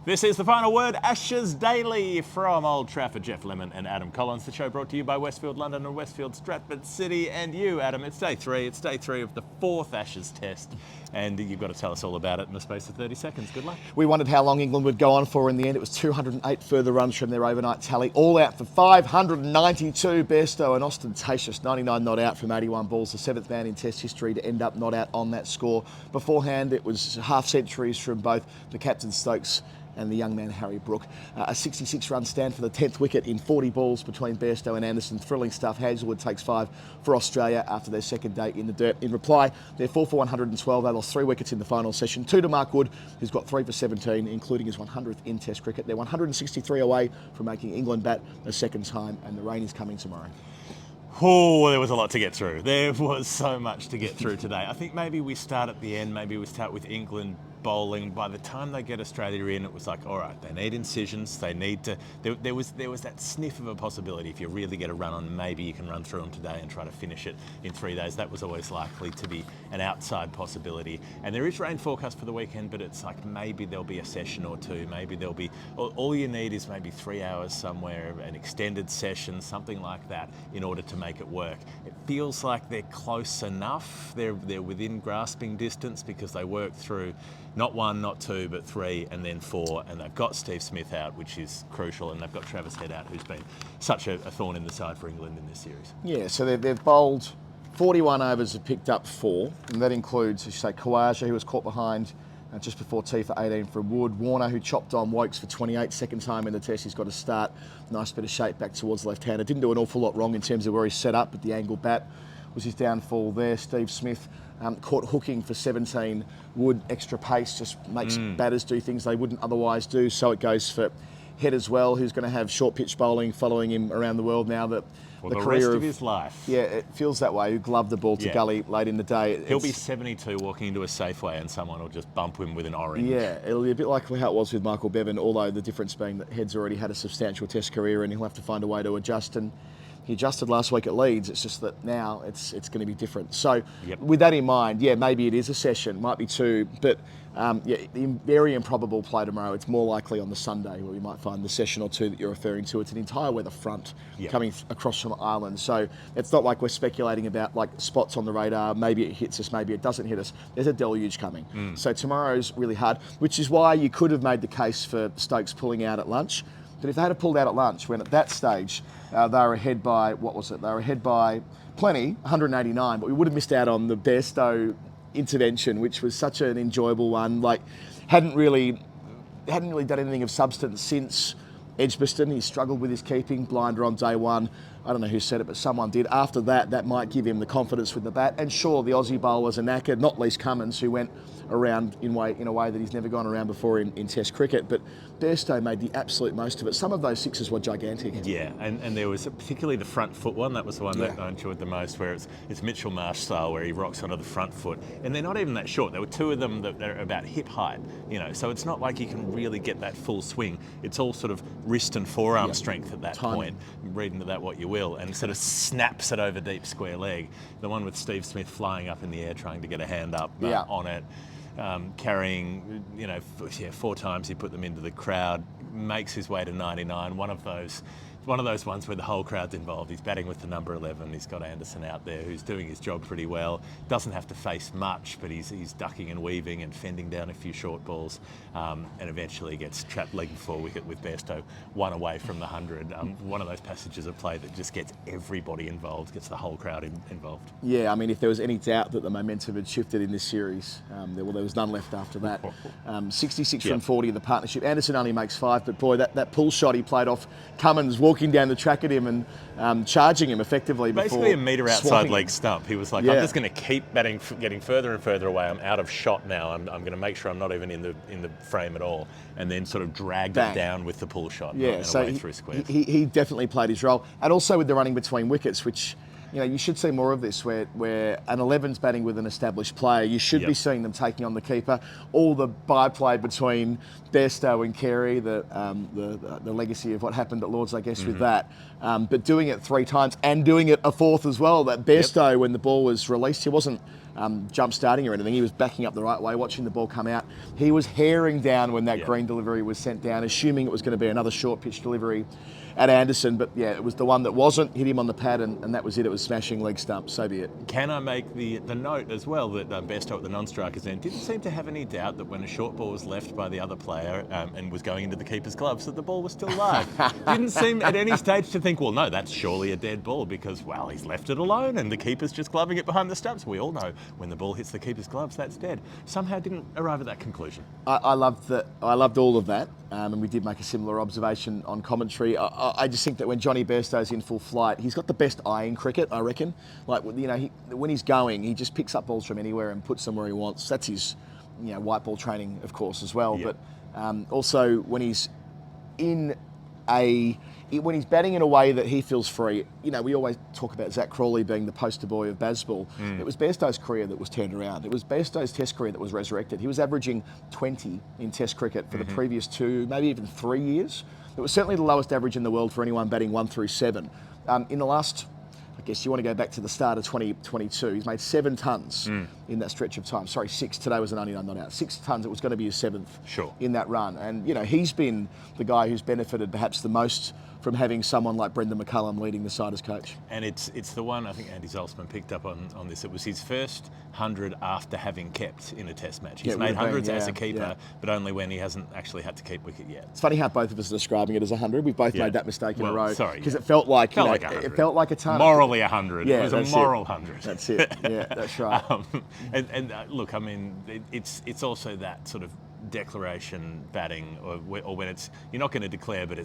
This is the final word, Ashes Daily from Old Trafford. Jeff Lemon and Adam Collins. The show brought to you by Westfield London and Westfield Stratford City and you, Adam. It's day three. It's day three of the fourth Ashes test. And you've got to tell us all about it in the space of 30 seconds. Good luck. We wondered how long England would go on for. In the end, it was 208 further runs from their overnight tally. All out for 592. Bairstow, an ostentatious 99 not out from 81 balls. The seventh man in test history to end up not out on that score. Beforehand, it was half centuries from both the captain Stokes and the young man Harry Brook. A 66-run stand for the 10th wicket in 40 balls between Bairstow and Anderson. Thrilling stuff. Hazlewood takes 5 for Australia after their second day in the dirt. In reply, they're 4 for 112. They lost 3 wickets in the final session. 2 to Mark Wood, who's got 3 for 17, including his 100th in Test cricket. They're 163 away from making England bat a second time, and the rain is coming tomorrow. Oh, there was a lot to get through. There was so much to get through today. I think maybe we start at the end. Maybe we start with England bowling. By the time they get Australia in, it was like, all right, they need incisions. They need to. There was that sniff of a possibility. If you really get a run on, maybe you can run through them today and try to finish it in 3 days. That was always likely to be an outside possibility. And there is rain forecast for the weekend, but it's like maybe there'll be a session or two. Maybe there'll be. All you need is maybe 3 hours somewhere, an extended session, something like that, in order to make it work. It feels like they're close enough. They're within grasping distance because they work through not 1, not 2, but 3 and then 4. And they've got Steve Smith out, which is crucial. And they've got Travis Head out, who's been such a thorn in the side for England in this series. Yeah, so they've bowled 41 overs, have picked up 4. And that includes, as you say, Khawaja, who was caught behind just before tea for 18 from Wood. Warner, who chopped on Wokes for 28, second time in the test. He's got to start. Nice bit of shape back towards left-hander. Didn't do an awful lot wrong in terms of where he's set up, but the angle bat was his downfall there. Steve Smith caught hooking for 17. Wood, extra pace, just makes batters do things they wouldn't otherwise do. So it goes for Head as well, who's going to have short pitch bowling following him around the world now that the career rest of his life. Yeah, it feels that way. Who gloved the ball to Gully late in the day. He'll be 72 walking into a Safeway and someone will just bump him with an orange. Yeah, it'll be a bit like how it was with Michael Bevan, although the difference being that Head's already had a substantial test career and he'll have to find a way to adjust. And he adjusted last week at Leeds. It's just that now it's going to be different. So with that in mind, maybe it is a session, might be 2, but the very improbable play tomorrow. It's more likely on the Sunday where we might find the session or 2 that you're referring to. It's an entire weather front coming across from Ireland. So it's not like we're speculating about like spots on the radar. Maybe it hits us, maybe it doesn't hit us. There's a deluge coming. So tomorrow's really hard, which is why you could have made the case for Stokes pulling out at lunch. But if they had pulled out at lunch, when at that stage they were ahead by, what was it? They were ahead by plenty, 189, but we would have missed out on the Bairstow intervention, which was such an enjoyable one. Like, hadn't really done anything of substance since Edgbaston. He struggled with his keeping, blinder on day 1. I don't know who said it, but someone did. After that, that might give him the confidence with the bat. And sure, the Aussie bowlers are knackered, not least Cummins, who went around in a way that he's never gone around before in Test cricket. But Bairstow made the absolute most of it. Some of those sixes were gigantic. Yeah, and there was particularly the front foot one. That was the one that I enjoyed the most, where it's Mitchell Marsh style, where he rocks onto the front foot. And they're not even that short. There were 2 of them that are about hip height, so it's not like you can really get that full swing. It's all sort of wrist and forearm strength at that point. Read into that what you will, and sort of snaps it over deep square leg. The one with Steve Smith flying up in the air trying to get a hand up on it. Carrying, 4 times he put them into the crowd, makes his way to 99. One of those ones where the whole crowd's involved. He's batting with the number 11. He's got Anderson out there who's doing his job pretty well. Doesn't have to face much, but he's ducking and weaving and fending down a few short balls, and eventually gets trapped leg before wicket with Bairstow 1 away from the 100. One of those passages of play that just gets everybody involved, gets the whole crowd involved. Yeah, I mean, if there was any doubt that the momentum had shifted in this series, there was none left after that. 66 from 40 in the partnership. Anderson only makes 5, but boy, that pull shot he played off Cummins walking down the track at him and charging him effectively. Basically a metre outside leg stump. He was like, I'm just going to keep batting, getting further and further away. I'm out of shot now. I'm going to make sure I'm not even in the frame at all. And then sort of dragged it down with the pull shot. And so away through squares. He definitely played his role. And also with the running between wickets, which you should see more of this, where an 11's batting with an established player. You should be seeing them taking on the keeper. All the byplay between Bairstow and Kerry, the legacy of what happened at Lords, I guess, with that. But doing it 3 times and doing it a 4th as well. That Bairstow, when the ball was released, he wasn't jump starting or anything. He was backing up the right way, watching the ball come out. He was haring down when that green delivery was sent down, assuming it was going to be another short pitch delivery at Anderson, but yeah, it was the one that wasn't, hit him on the pad, and that was it. It was smashing leg stump, so be it. Can I make the note as well that Bairstow at the non-striker's end didn't seem to have any doubt that when a short ball was left by the other player and was going into the keeper's gloves, that the ball was still live. Didn't seem at any stage to think, well, no, that's surely a dead ball because, well, he's left it alone and the keeper's just gloving it behind the stumps. We all know when the ball hits the keeper's gloves, that's dead. Somehow didn't arrive at that conclusion. I loved all of that, and we did make a similar observation on commentary. I just think that when Jonny Bairstow's in full flight, he's got the best eye in cricket, I reckon. Like, you know, when he's going, he just picks up balls from anywhere and puts them where he wants. That's his, you know, white ball training, of course, as well. Yep. But also when he's when he's batting in a way that he feels free, you know, we always talk about Zach Crawley being the poster boy of Bazball. It was Bairstow's career that was turned around. It was Bairstow's Test career that was resurrected. He was averaging 20 in Test cricket for the previous 2, maybe even 3 years. It was certainly the lowest average in the world for anyone batting 1 through 7. In the last, I guess you want to go back to the start of 2022, he's made 7 tons in that stretch of time. Sorry, 6. Today was an only not out. 6 tons. It was going to be his 7th in that run. And, you know, he's been the guy who's benefited perhaps the most from having someone like Brendan McCullum leading the side as coach. And it's the one, I think Andy Zoltzman picked up on this. It was his first 100 after having kept in a Test match. He's made hundreds as a keeper, but only when he hasn't actually had to keep wicket yet. It's funny how both of us are describing it as 100. We've both made that mistake in a row. Sorry. Because it felt like, it felt like a ton. Morally 100. Yeah, it was a moral 100. That's it. Yeah, that's right. Look, I mean, it's also that sort of declaration batting, or when it's, you're not going to declare, but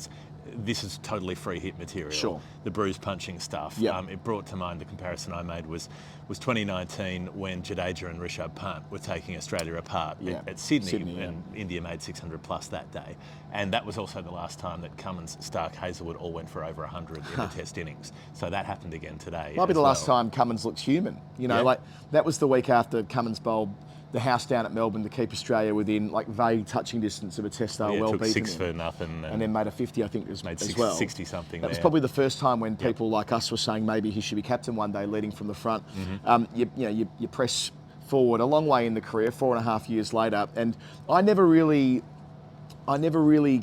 this is totally free hit material. Sure. The bruise punching stuff. Yep. It brought to mind the comparison I made was 2019 when Jadeja and Rishabh Pant were taking Australia apart at Sydney, and India made 600 plus that day. And that was also the last time that Cummins, Stark, Hazlewood all went for over 100 in the Test innings. So that happened again today. Might be the last time Cummins looks human. You know, like that was the week after Cummins bowled the house down at Melbourne to keep Australia within like vague touching distance of a Test. They were well beaten. 6 for nothing. And then made a 50, I think it was made as well. 60 something. That was probably the first time when people like us were saying maybe he should be captain one day, leading from the front. You press forward a long way in the career, 4.5 years later, and I never really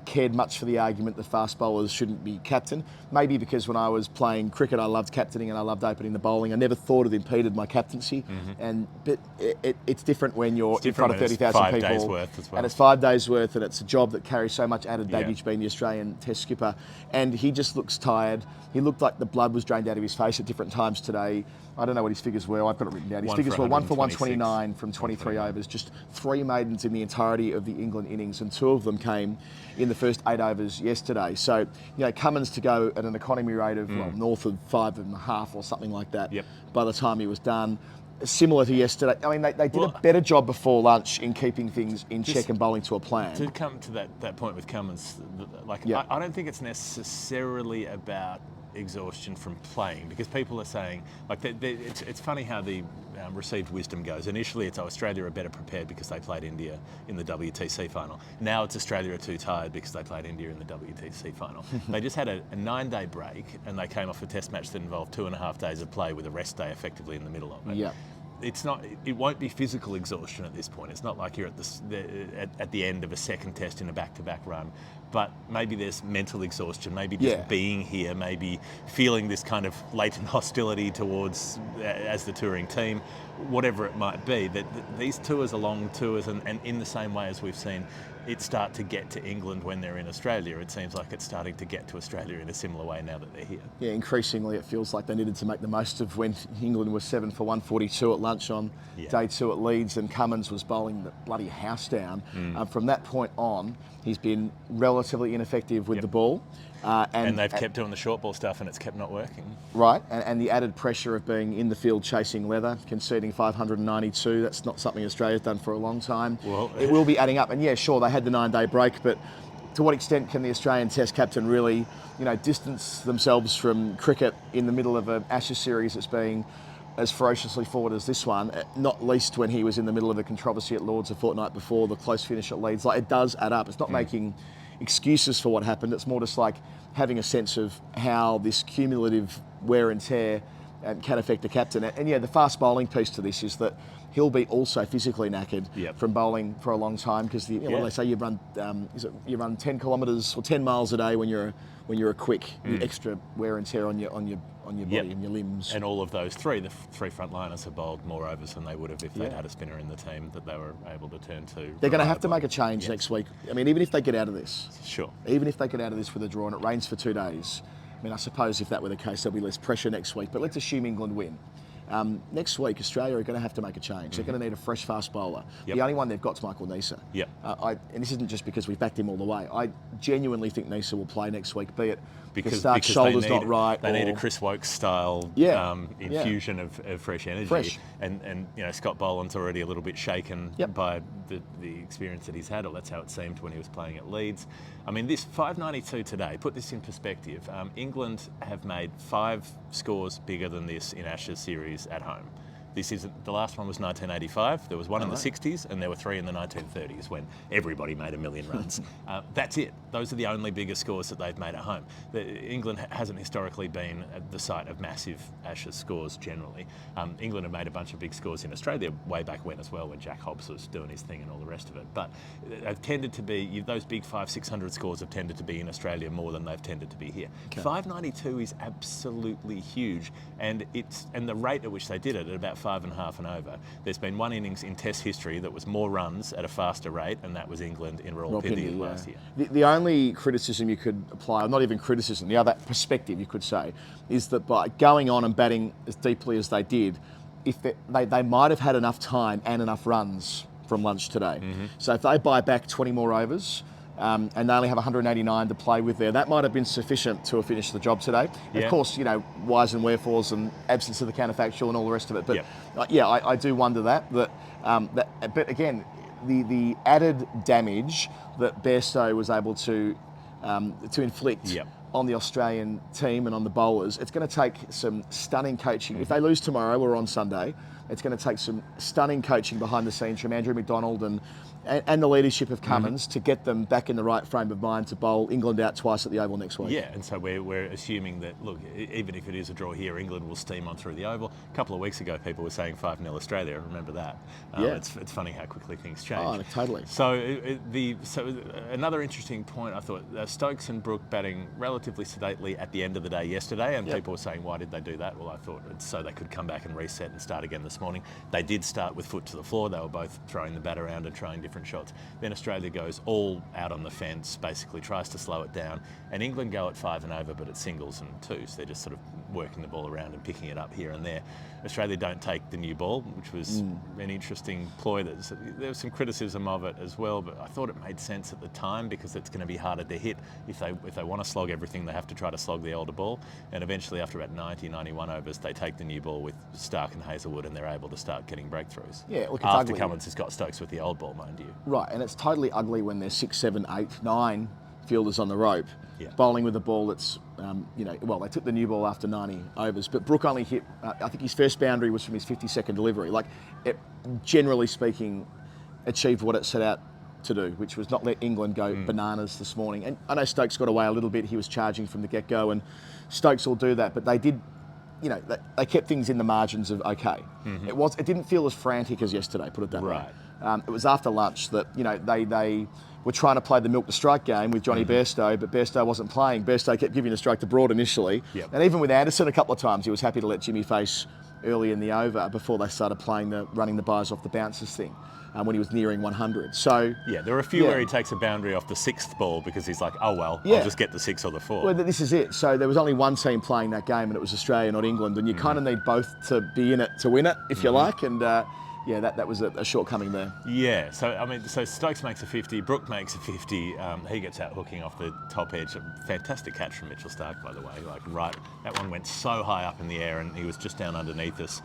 cared much for the argument that fast bowlers shouldn't be captain. Maybe because when I was playing cricket, I loved captaining and I loved opening the bowling. I never thought it impeded my captaincy. But it's different when you're in front of 30,000 people. 5 days worth as well. And it's 5 days worth, and it's a job that carries so much added baggage being the Australian Test skipper. And he just looks tired. He looked like the blood was drained out of his face at different times today. I don't know what his figures were. I've got it written down. His figures were 1 for 129 from 23 overs, just 3 maidens in the entirety of the England innings, and 2 of them came in the first 8 overs yesterday. So, you know, Cummins to go at an economy rate of north of 5.5 or something like that by the time he was done. Similar to yesterday. I mean, they did a better job before lunch in keeping things in check and bowling to a plan. To come to that point with Cummins, I don't think it's necessarily about exhaustion from playing, because people are saying, like, it's funny how the received wisdom goes. Initially it's Australia are better prepared because they played India in the WTC final. Now it's Australia are too tired because they played India in the WTC final. They just had a 9-day break and they came off a Test match that involved 2.5 days of play with a rest day effectively in the middle of it. It won't be physical exhaustion at this point. It's not like you're at the end of a second Test in a back-to-back run, but maybe there's mental exhaustion, maybe just being here, maybe feeling this kind of latent hostility towards as the touring team, whatever it might be. That these tours are long tours, and in the same way as we've seen it start to get to England when they're in Australia, it seems like it's starting to get to Australia in a similar way now that they're here. Yeah, increasingly it feels like they needed to make the most of when England was 7 for 142 at lunch on day 2 at Leeds, and Cummins was bowling the bloody house down. From that point on, he's been relatively ineffective with the ball. And they've kept doing the short ball stuff and it's kept not working. Right, and the added pressure of being in the field chasing leather, conceding 592, that's not something Australia's done for a long time. Well, it will be adding up, and yeah, sure, they had the 9-day break, but to what extent can the Australian Test captain really, distance themselves from cricket in the middle of an Ashes series that's being as ferociously forward as this one, not least when he was in the middle of a controversy at Lords a fortnight before the close finish at Leeds. Like, it does add up. It's not making excuses for what happened. It's more just like having a sense of how this cumulative wear and tear can affect the captain. And yeah, the fast bowling piece to this is that he'll be also physically knackered Yep. from bowling for a long time because what do they say? You run you run 10 kilometres or 10 miles a day when you're a quick extra wear and tear on your body and your limbs. And all of those the three frontliners have bowled more overs than they would have if they'd had a spinner in the team that they were able to turn to. They're going to have to make a change next week. I mean, even if they get out of this. Sure. Even if they get out of this with a draw and it rains for 2 days, I mean, I suppose if that were the case, there'll be less pressure next week. But let's assume England win. Next week, Australia are going to have to make a change. They're going to need a fresh, fast bowler. Yep. The only one they've got is Michael Neser. Yep. And this isn't just because we've backed him all the way. I genuinely think Neser will play next week, be it because shoulder's not right. They need a Chris Wokes style infusion of fresh energy. Fresh. And Scott Boland's already a little bit shaken Yep. by the experience that he's had, or that's how it seemed when he was playing at Leeds. I mean, this 592 today, put this in perspective, England have made 5 scores bigger than this in Ashes series at home. The last one was 1985. There was one in the 60s, and there were 3 in the 1930s when everybody made a million runs. That's it. Those are the only bigger scores that they've made at home. England hasn't historically been at the site of massive Ashes scores generally. England have made a bunch of big scores in Australia way back when as well, when Jack Hobbs was doing his thing and all the rest of it. But they've tended to be, those big 500-600 scores have tended to be in Australia more than they've tended to be here. Okay. 592 is absolutely huge, and the rate at which they did it, at about 5.5 and over. There's been one innings in Test history that was more runs at a faster rate, and that was England in Rawalpindi last year. The only criticism you could apply, or not even criticism, the other perspective you could say, is that by going on and batting as deeply as they did, if they might have had enough time and enough runs from lunch today. Mm-hmm. So if they buy back 20 more overs, and they only have 189 to play with there, that might have been sufficient to have finished the job today. Yeah. Of course, whys and wherefores and absence of the counterfactual and all the rest of it. But I do wonder that. But again, the added damage that Bairstow was able to inflict on the Australian team and on the bowlers, it's going to take some stunning coaching. If they lose tomorrow or on Sunday, it's going to take some stunning coaching behind the scenes from Andrew McDonald and the leadership of Cummins to get them back in the right frame of mind to bowl England out twice at the Oval next week. Yeah, and so we're assuming that, look, even if it is a draw here, England will steam on through the Oval. A couple of weeks ago, people were saying 5-0 Australia. Remember that? It's funny how quickly things change. Oh, totally. So another interesting point, I thought, Stokes and Brook batting relatively sedately at the end of the day yesterday, and people were saying, why did they do that? Well, I thought it's so they could come back and reset and start again this morning. They did start with foot to the floor. They were both throwing the bat around and trying different shots. Then Australia goes all out on the fence, basically tries to slow it down, and England go at 5 and over, but at singles and twos. They're just sort of working the ball around and picking it up here and there. Australia don't take the new ball, which was an interesting ploy. There was some criticism of it as well, but I thought it made sense at the time because it's going to be harder to hit. If they want to slog everything, they have to try to slog the older ball, and eventually after about 90, 91 overs, they take the new ball with Stark and Hazlewood, and they're able to start getting breakthroughs. Yeah, look, it's after ugly. Cummins has got Stokes with the old ball, mind you. Right, and it's totally ugly when there's 6, 7, 8, 9 fielders on the rope, bowling with a ball that's, they took the new ball after 90 overs, but Brook only hit, I think his first boundary was from his 52nd delivery. Like, it, generally speaking, achieved what it set out to do, which was not let England go bananas this morning. And I know Stokes got away a little bit. He was charging from the get-go, and Stokes will do that, but they did, they kept things in the margins of okay. Mm-hmm. It didn't feel as frantic as yesterday, put it that way. It was after lunch that, they were trying to play the milk to strike game with Jonny Bairstow, but Bairstow wasn't playing. Bairstow kept giving a strike to Broad initially. Yep. And even with Anderson a couple of times, he was happy to let Jimmy face early in the over before they started playing running the buyers off the bounces thing when he was nearing 100. So there are a few where he takes a boundary off the 6th ball because he's like, I'll just get the 6 or the 4. Well, this is it. So there was only one team playing that game, and it was Australia, not England. And you kind of need both to be in it to win it, if you like. And that was a shortcoming there. Yeah, so Stokes makes a 50, Brook makes a 50, he gets out hooking off the top edge. A fantastic catch from Mitchell Starc, by the way. That one went so high up in the air, and he was just down underneath us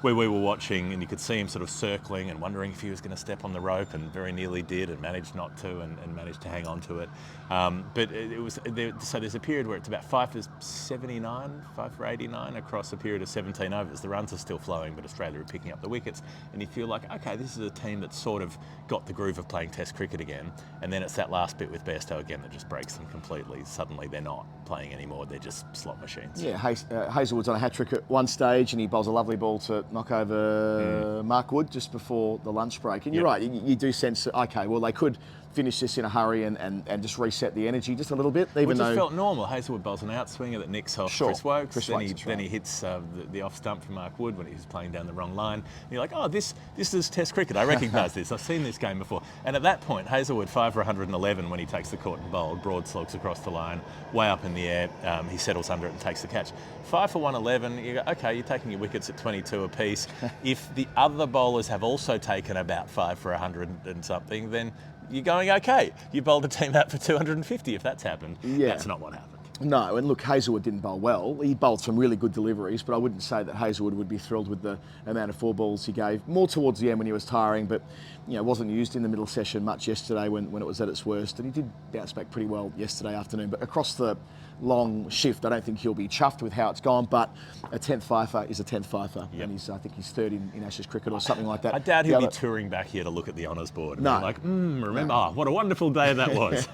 where we were watching, and you could see him sort of circling and wondering if he was going to step on the rope, and very nearly did, and managed not to, and managed to hang on to it. But it was so there's a period where it's about 5 for 79, 5 for 89 across a period of 17 overs. The runs are still flowing, but Australia are picking up the wickets, and you feel like, okay, this is a team that's sort of got the groove of playing Test cricket again. And then it's that last bit with Bairstow again that just breaks them completely. Suddenly they're not playing anymore; they're just slot machines. Yeah, Hazlewood's on a hat trick at one stage, and he bowls a lovely ball to knock over Mark Wood just before the lunch break. And you're right, you do sense that, okay, well, they could finish this in a hurry and just reset the energy just a little bit. Even though it felt normal. Hazlewood bowls an outswinger that nicks off Chris Wokes. Then he hits the off stump from Mark Wood when he was playing down the wrong line. And you're like, oh, this is Test cricket. I recognise this. I've seen this game before. And at that point, Hazlewood 5 for 111 when he takes the court and bowled, broad slugs across the line, way up in the air. He settles under it and takes the catch. 5 for 111. You go, okay, you're taking your wickets at 22 apiece. If the other bowlers have also taken about 5 for 100 and something, then you're going okay. You bowled a team out for 250 if that's happened. Yeah. That's not what happened. No, and look, Hazlewood didn't bowl well. He bowled some really good deliveries, but I wouldn't say that Hazlewood would be thrilled with the amount of 4 balls he gave. More towards the end when he was tiring, but wasn't used in the middle session much yesterday when it was at its worst. And he did bounce back pretty well yesterday afternoon. But across the long shift, I don't think he'll be chuffed with how it's gone, but a 10th fifer is a 10th fifer. Yep. And I think he's third in Ashes cricket or something like that. I doubt he'll be touring back here to look at the honours board. No. Like, remember, what a wonderful day that was.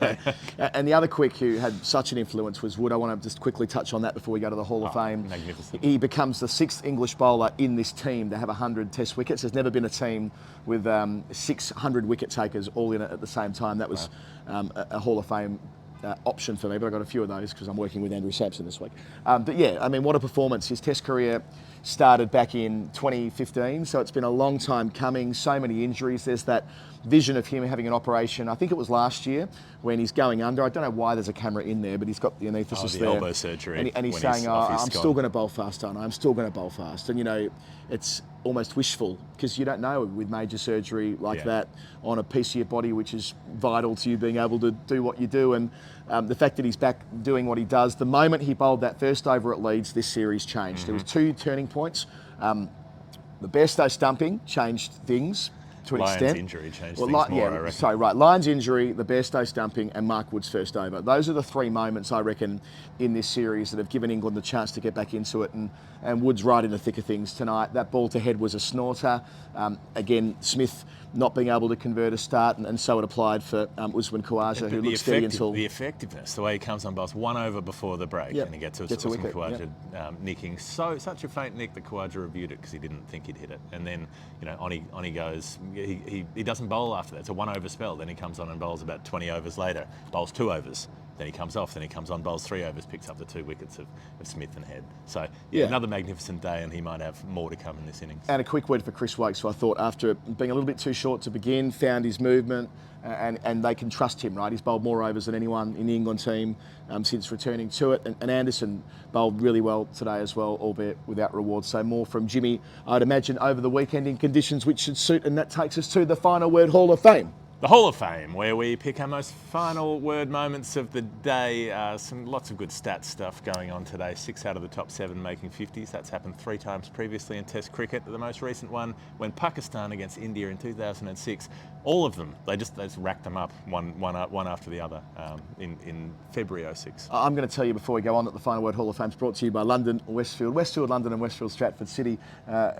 And the other quick who had such an influence was Wood. I want to just quickly touch on that before we go to the Hall of Fame. Magnificent. He becomes the 6th English bowler in this team to have 100 Test wickets. There's never been a team with 600 wicket takers all in it at the same time. That was a Hall of Fame option for me, but I got a few of those because I'm working with Andrew Sampson this week. But yeah, I mean, what a performance. His Test career started back in 2015, so it's been a long time coming. So many injuries. There's that vision of him having an operation, I think it was last year, when he's going under. I don't know why there's a camera in there, but he's got the anaesthesis there. Elbow surgery. And he's saying, I'm still going to bowl fast, aren't I? I'm still going to bowl fast. And, it's almost wishful because you don't know with major surgery like that on a piece of your body which is vital to you being able to do what you do. And the fact that he's back doing what he does, the moment he bowled that first over at Leeds, this series changed. There was 2 turning points. The Bairstow stumping changed things to an extent. Lyon's injury changed things more, I reckon. So, right, Lyon's injury, the Bairstow stumping, and Mark Wood's first over. Those are the 3 moments, I reckon, in this series that have given England the chance to get back into it. And Wood's right in the thick of things tonight. That ball to head was a snorter. Again, Smith not being able to convert a start, and so it applied for Usman Khawaja, who looked steady until... The effectiveness, the way he comes on bowls, 1 over before the break, and he gets a Usman Khawaja nicking. Such a faint nick that Khawaja reviewed it because he didn't think he'd hit it. And then, on he goes. He doesn't bowl after that. It's a 1 over spell. Then he comes on and bowls about 20 overs later. Bowls 2 overs. Then he comes off. Then he comes on, bowls 3 overs, picks up the 2 wickets of Smith and Head. So, another magnificent day, and he might have more to come in this innings. And a quick word for Chris Wokes, who I thought, after being a little bit too short to begin, found his movement, and they can trust him, right? He's bowled more overs than anyone in the England team since returning to it. And Anderson bowled really well today as well, albeit without reward. So more from Jimmy, I'd imagine, over the weekend in conditions which should suit. And that takes us to the Final Word Hall of Fame. The Hall of Fame, where we pick our most final word moments of the day. Lots of good stats stuff going on today. 6 out of the top 7 making 50s. That's happened 3 times previously in Test cricket. The most recent one when Pakistan against India in 2006. All of them, they just racked them up one after the other in February 06. I'm going to tell you before we go on that the Final Word Hall of Fame is brought to you by London, Westfield, London and Westfield, Stratford City.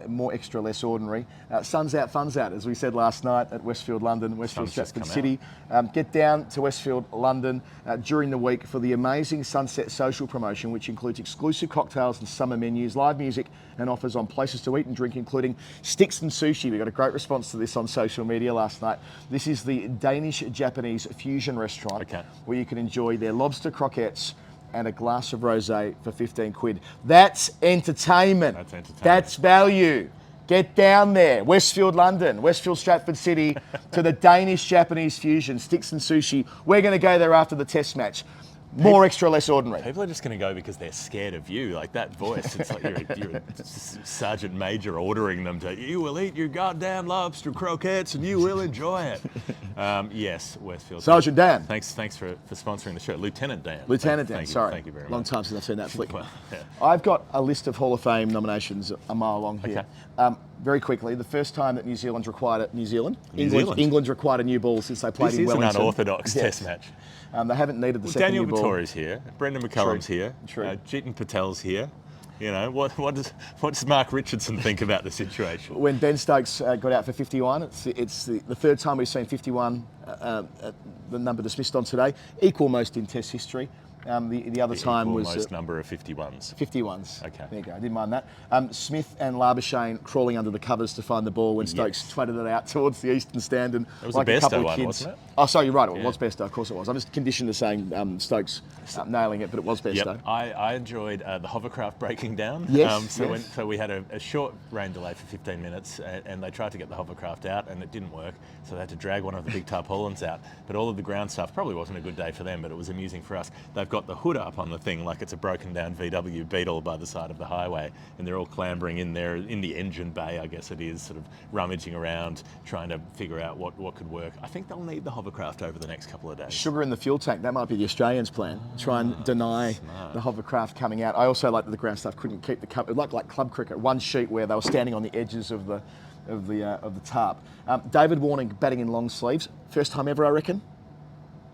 More extra, less ordinary. Sun's out, fun's out, as we said last night at Westfield, London, Westfield, Stratford City. Get down to Westfield, London during the week for the amazing Sunset Social promotion, which includes exclusive cocktails and summer menus, live music and offers on places to eat and drink, including sticks and sushi. We got a great response to this on social media last night. This is the Danish-Japanese fusion restaurant where you can enjoy their lobster croquettes and a glass of rosé for 15 quid. That's entertainment. That's entertainment. That's value. Get down there, Westfield, London, Westfield, Stratford City, to the Danish-Japanese fusion, sticks and sushi. We're going to go there after the Test match. More extra, less ordinary. People are just going to go because they're scared of you. Like that voice, it's like you're a sergeant major ordering them to, you will eat your goddamn lobster croquettes and you will enjoy it. Yes, Westfield. Sergeant Dan. Thanks for sponsoring the show. Lieutenant Dan. Lieutenant Dan, sorry. Thank you very much. Long time since I've seen that flick. Well, I've got a list of Hall of Fame nominations a mile long here. Very quickly, the first time that England's required a new ball since they played in Wellington. This is an unorthodox Test match. They haven't needed the second Daniel new ball. Vettori's here. Brendan McCullum's here. Jeetan Patel's here. What does Mark Richardson think about the situation? When Ben Stokes got out for 51, it's the 3rd time we've seen 51, the number dismissed on today. Equal most in Test history. The other time was almost number of 51s. 51s. Okay. There you go. I didn't mind that. Smith and Labuschagne crawling under the covers to find the ball when Stokes twatted it out towards the eastern stand. And it was like a couple Bairstow of one, kids. wasn't it? Oh, sorry, you're right. It was Bairstow. Of course it was. I'm just conditioned to saying Stokes nailing it, but it was Bairstow. Yep. I enjoyed the hovercraft breaking down. Yes. So we had a short rain delay for 15 minutes, and they tried to get the hovercraft out, and it didn't work. So they had to drag one of the big tarpaulins out. But all of the ground stuff probably wasn't a good day for them, but it was amusing for us. They've got the hood up on the thing like it's a broken down VW Beetle by the side of the highway, and they're all clambering in there in the engine bay, I guess it is, sort of rummaging around, trying to figure out what could work. I think they'll need the hovercraft over the next couple of days. Sugar in the fuel tank, that might be the Australians' plan. Try and deny the hovercraft coming out. I also like that the ground staff couldn't keep the cover, like club cricket, one sheet where they were standing on the edges of the tarp. David Warner batting in long sleeves, first time ever, I reckon.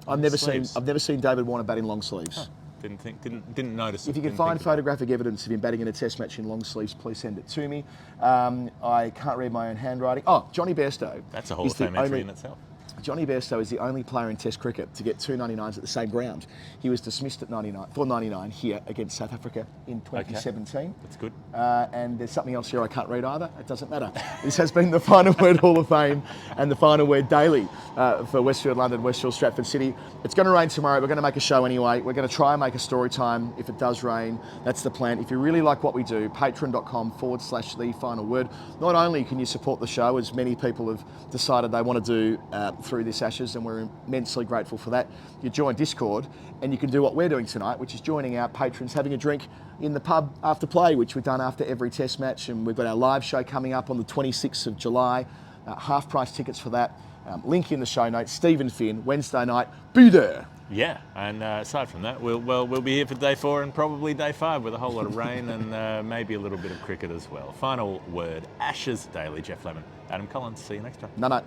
I've never seen David Warner bat in long sleeves. Huh. Didn't notice. If you can find photographic evidence of him batting in a test match in long sleeves, please send it to me. I can't read my own handwriting. Oh, Jonny Bairstow. That's a Hall of Fame entry in itself. Jonny Bairstow is the only player in Test cricket to get 2 99s at the same ground. He was dismissed at 99 here against South Africa in 2017. Okay. That's good. And there's something else here I can't read either. It doesn't matter. This has been the Final Word Hall of Fame and the Final Word Daily for Westfield London, Westfield, Stratford City. It's going to rain tomorrow. We're going to make a show anyway. We're going to try and make a story time if it does rain. That's the plan. If you really like what we do, patreon.com/the final word. Not only can you support the show, as many people have decided they want to do through this Ashes, and we're immensely grateful for that. You join Discord and you can do what we're doing tonight, which is joining our patrons, having a drink in the pub after play, which we've done after every test match. And we've got our live show coming up on the 26th of July. Half price tickets for that. Link in the show notes. Stephen Finn, Wednesday night. Be there. Yeah, and aside from that, we'll be here for day 4 and probably day 5 with a whole lot of rain and maybe a little bit of cricket as well. Final word, Ashes Daily. Jeff Lemon, Adam Collins. See you next time. No.